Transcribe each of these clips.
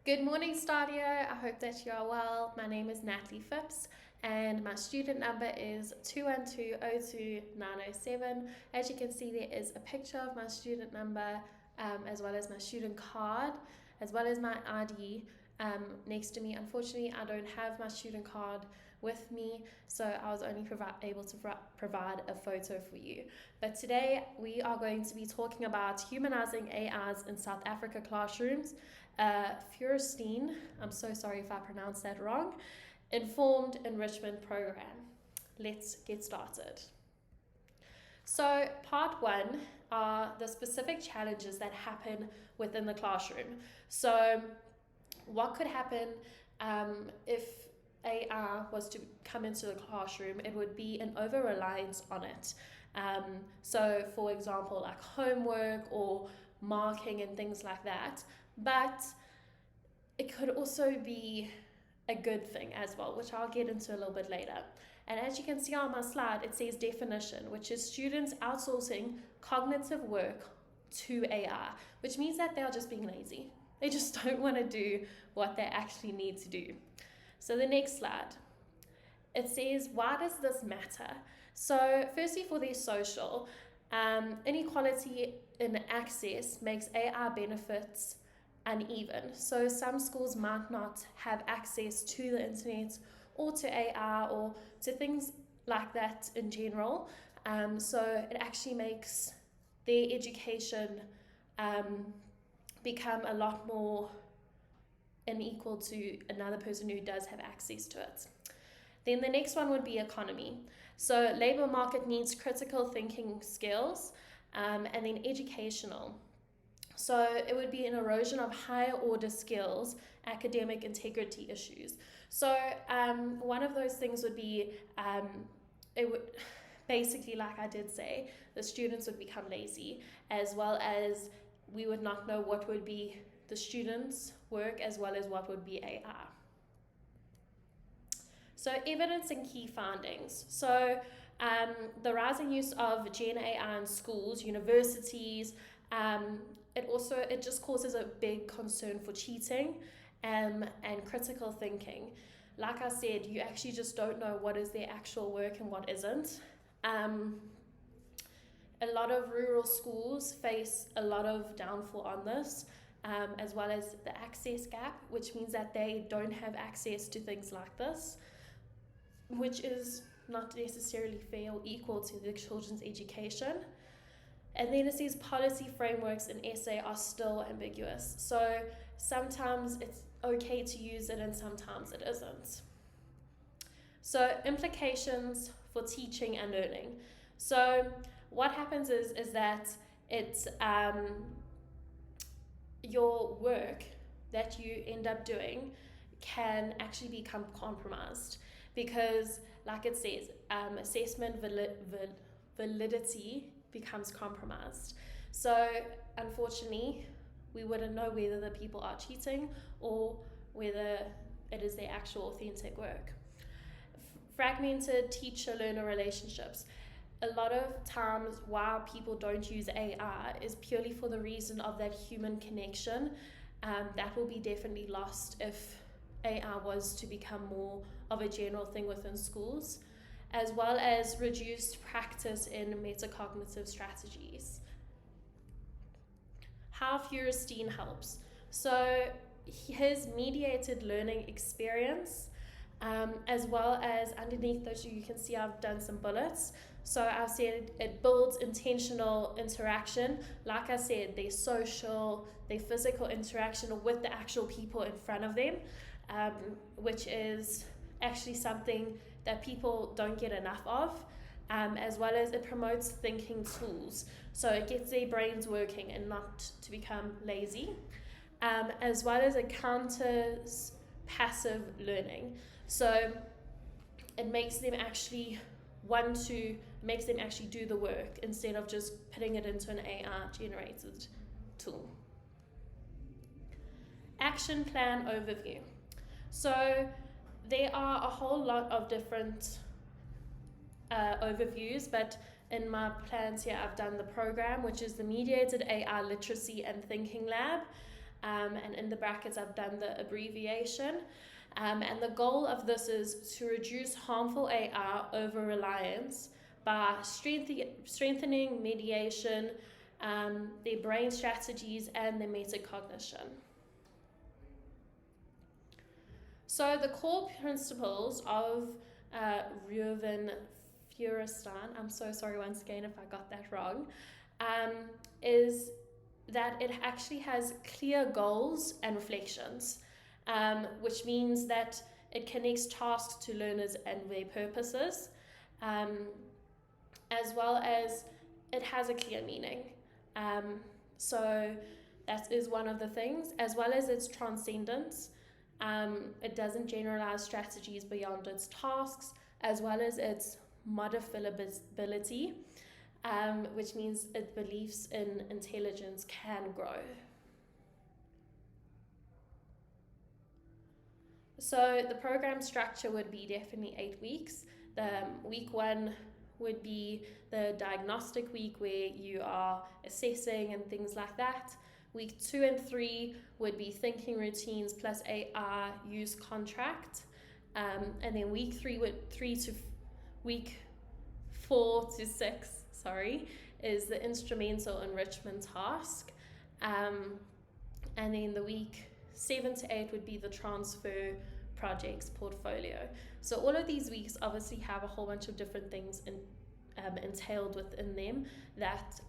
Good morning, Stadio. I hope that you are well. My name is Natalie Phipps and my student number is 21202-907. As you can see, there is a picture of my student number as well as my student card, as well as my ID next to me. Unfortunately, I don't have my student card with me, so I was only able to provide a photo for you. But today we are going to be talking about humanizing AIs in South Africa classrooms. Feuerstein, I'm so sorry if I pronounced that wrong, informed enrichment program. Let's get started. So part one are the specific challenges that happen within the classroom. So what could happen if AI was to come into the classroom? It would be an over-reliance on it. So for example, like homework or marking and things like that. But it could also be a good thing as well, which I'll get into a little bit later. And as you can see on my slide, it says definition, which is students outsourcing cognitive work to AI, which means that they are just being lazy. They just don't want to do what they actually need to do. So the next slide, it says, why does this matter? So firstly, for their social, inequality in access makes AI benefits uneven. So some schools might not have access to the internet or to AI or to things like that in general. So it actually makes their education become a lot more unequal to another person who does have access to it. Then the next one would be economy. So labor market needs critical thinking skills, and then educational. So it would be an erosion of higher order skills, academic integrity issues. So one of those things would be, it would basically, like I did say, the students would become lazy, as well as we would not know what would be the students' work as well as what would be AI. So evidence and key findings. So the rising use of Gen AI in schools, universities, it just causes a big concern for cheating and critical thinking. Like I said, you actually just don't know what is their actual work and what isn't. A lot of rural schools face a lot of downfall on this, as well as the access gap, which means that they don't have access to things like this, which is not necessarily fair or equal to the children's education. And then it says policy frameworks in SA are still ambiguous. So sometimes it's okay to use it and sometimes it isn't. So implications for teaching and learning. So what happens is that it's your work that you end up doing can actually become compromised because, like it says, assessment validity becomes compromised. So unfortunately, we wouldn't know whether the people are cheating or whether it is their actual authentic work. Fragmented teacher-learner relationships. A lot of times why people don't use AI is purely for the reason of that human connection. That will be definitely lost if AI was to become more of a general thing within schools, as well as reduced practice in metacognitive strategies. How Feuerstein helps. So his mediated learning experience, as well as underneath those you can see I've done some bullets. So I've said it builds intentional interaction. Like I said, their social, their physical interaction with the actual people in front of them, which is actually something that people don't get enough of, as well as it promotes thinking tools. So it gets their brains working and not to become lazy, as well as it counters passive learning. So it makes them actually do the work instead of just putting it into an AI generated tool. Action plan overview. So there are a whole lot of different overviews, but in my plans here I've done the program, which is the Mediated AI Literacy and Thinking Lab. and in the brackets I've done the abbreviation. And the goal of this is to reduce harmful AR over-reliance by strengthening mediation, their brain strategies, and their metacognition. So the core principles of Reuven Feuerstein, I'm so sorry once again if I got that wrong, is that it actually has clear goals and reflections, which means that it connects tasks to learners and their purposes, as well as it has a clear meaning. So that is one of the things, as well as its transcendence. It doesn't generalize strategies beyond its tasks, as well as its modifiability, which means it beliefs in intelligence can grow. So the program structure would be definitely 8 weeks. Week 1 would be the diagnostic week where you are assessing and things like that. Week 2 and 3 would be thinking routines plus AR use contract. And then week 4 to 6, is the instrumental enrichment task. And then the week 7 to 8 would be the transfer projects portfolio. So all of these weeks obviously have a whole bunch of different things entailed within them that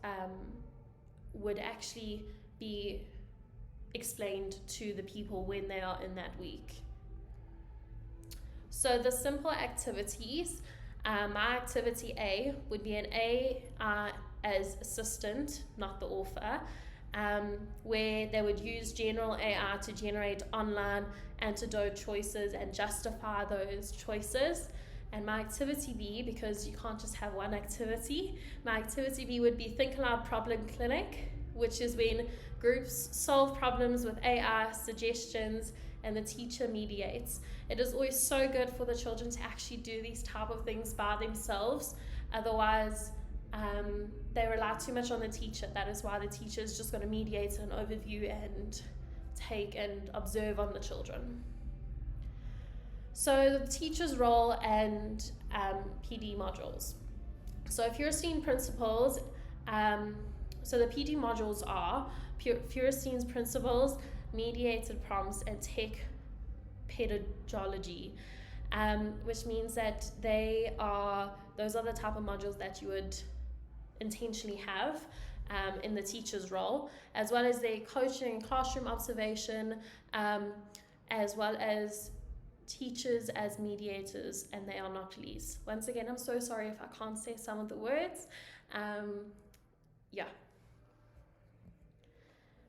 would actually be explained to the people when they are in that week. So the simple activities, my activity A would be an A as assistant, not the author, where they would use general AR to generate online antidote choices and justify those choices. And my activity B, because you can't just have one activity, my activity B would be Think Aloud Problem Clinic, which is when groups solve problems with AR suggestions and the teacher mediates. It is always so good for the children to actually do these type of things by themselves. Otherwise, they rely too much on the teacher. That is why the teacher is just going to mediate an overview and take and observe on the children. So the teacher's role and PD modules. So Feuerstein principles, so the PD modules are Feuerstein's principles, mediated prompts, and tech pedagogy, which means that those are the type of modules that you would intentionally have in the teacher's role, as well as their coaching and classroom observation, as well as teachers as mediators, and they are not police. Once again, I'm so sorry if I can't say some of the words.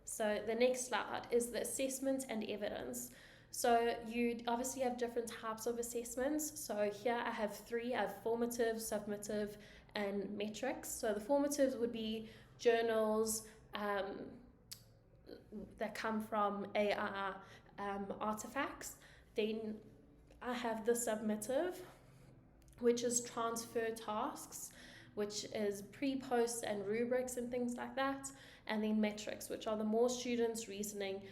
So the next slide is the assessment and evidence. So you obviously have different types of assessments. So here I have 3. I have formative, summative, and metrics. So the formatives would be journals that come from AR artifacts. Then I have the summative, which is transfer tasks, which is pre-posts and rubrics and things like that. And then metrics, which are the more students reasoning,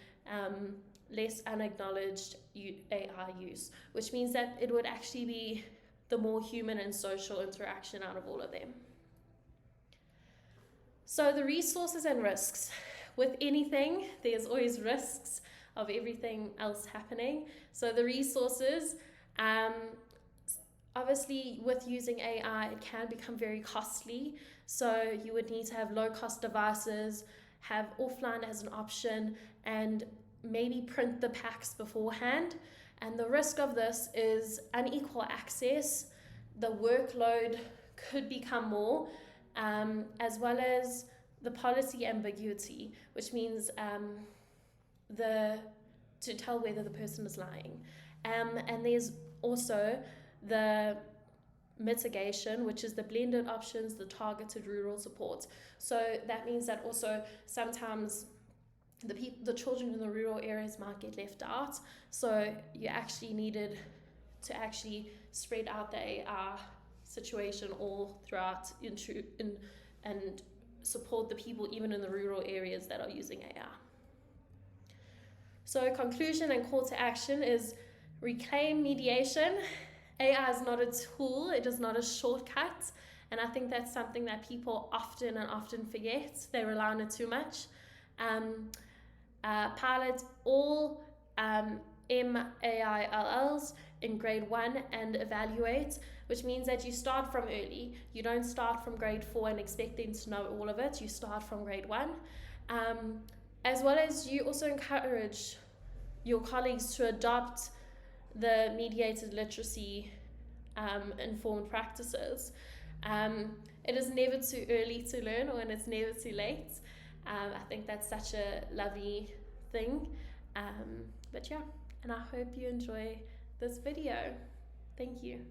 less unacknowledged AR use, which means that it would actually be the more human and social interaction out of all of them. So the resources and risks. With anything, there's always risks of everything else happening. So the resources, obviously with using AI, it can become very costly. So you would need to have low-cost devices, have offline as an option, and maybe print the packs beforehand. And the risk of this is unequal access. The workload could become more, as well as the policy ambiguity, which means to tell whether the person is lying. And there's also the mitigation, which is the blended options, the targeted rural support. So that means that also sometimes the children in the rural areas might get left out. So you actually needed to actually spread out the AR situation all throughout and support the people even in the rural areas that are using AR. So conclusion and call to action is reclaim mediation. AI is not a tool, it is not a shortcut. And I think that's something that people often forget. They rely on it too much. Pilot all MAILLs in grade 1 and evaluate, which means that you start from early. You don't start from grade 4 and expecting to know all of it. You start from grade 1. As well as you also encourage your colleagues to adopt the mediated literacy informed practices. It is never too early to learn, and it's never too late. I think that's such a lovely thing. But yeah, and I hope you enjoy this video. Thank you.